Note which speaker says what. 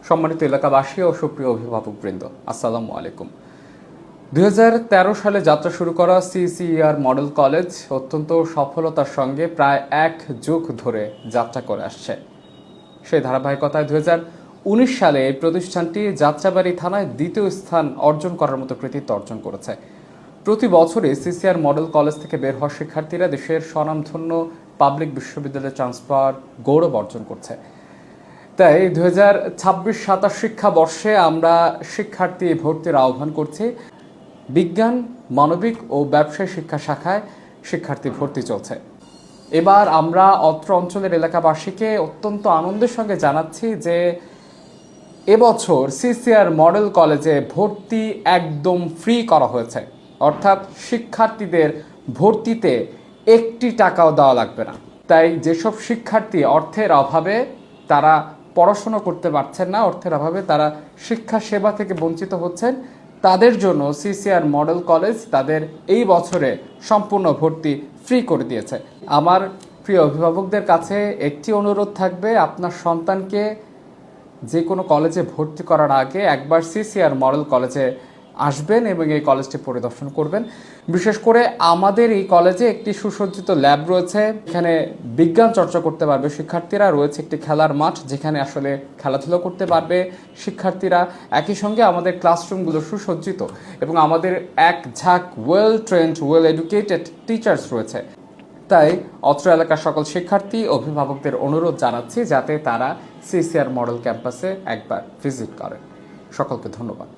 Speaker 1: সম্মানিত এলাকাবাসী ও সুপ্রিয় অভিভাবকবৃন্দ, আসসালামু আলাইকুম। 2013 সালে যাত্রা শুরু করা সিসিইআর মডেল কলেজ অত্যন্ত সফলতার সঙ্গে প্রায় 1 যুগ ধরে যাত্রা করে আসছে। সেই ধারাবাহিকতায় 2019 সালে এই প্রতিষ্ঠানটি যাত্রাবাড়ী থানায় দ্বিতীয় স্থান অর্জন করার মতো কৃতিত্ব অর্জন করেছে। প্রতি বছরই সিসিইআর মডেল কলেজ থেকে বের হওয়া শিক্ষার্থীরা দেশের স্বনামধন্য পাবলিক বিশ্ববিদ্যালয়ে ট্রান্সফার গৌরব অর্জন করছে। তাই 2026-27 শিক্ষাবর্ষে আমরা শিক্ষার্থী ভর্তির আহ্বান করছি। বিজ্ঞান, মানবিক ও ব্যবসায় শিক্ষা শাখায় শিক্ষার্থী ভর্তি চলছে। এবার আমরা অত্র অঞ্চলের এলাকাবাসীকে অত্যন্ত আনন্দের সঙ্গে জানাচ্ছি যে এবছর সিসিইআর মডেল কলেজে ভর্তি একদম ফ্রি করা হয়েছে, অর্থাৎ শিক্ষার্থীদের ভর্তিতে 1 টাকাও দেওয়া লাগবে না। তাই যেসব শিক্ষার্থী অর্থের অভাবে তারা পড়াশোনা করতে পারছেন না, অর্থের অভাবে তারা শিক্ষা সেবা থেকে বঞ্চিত হচ্ছেন, তাদের জন্য সিসিইআর মডেল কলেজ তাদের এই বছরে সম্পূর্ণ ভর্তি ফ্রি করে দিয়েছে। আমার প্রিয় অভিভাবকদের কাছে একটি অনুরোধ থাকবে, আপনার সন্তানকে যে কোনো কলেজে ভর্তি করার আগে একবার সিসিইআর মডেল কলেজে আসবেন এবং এই কলেজটি পরিদর্শন করবেন। বিশেষ করে আমাদের এই কলেজে একটি সুসজ্জিত ল্যাব রয়েছে, এখানে বিজ্ঞান চর্চা করতে পারবে শিক্ষার্থীরা। রয়েছে একটি খেলার মাঠ, যেখানে আসলে খেলাধুলা করতে পারবে শিক্ষার্থীরা। একই সঙ্গে আমাদের ক্লাসরুমগুলো সুসজ্জিত এবং আমাদের এক ঝাঁক well trend, well educated teachers রয়েছে। তাই অত্র এলাকার সকল শিক্ষার্থী অভিভাবকদের অনুরোধ জানাচ্ছি যাতে তারা সিসিইআর মডেল ক্যাম্পাসে একবার ভিজিট করেন। সকলকে ধন্যবাদ।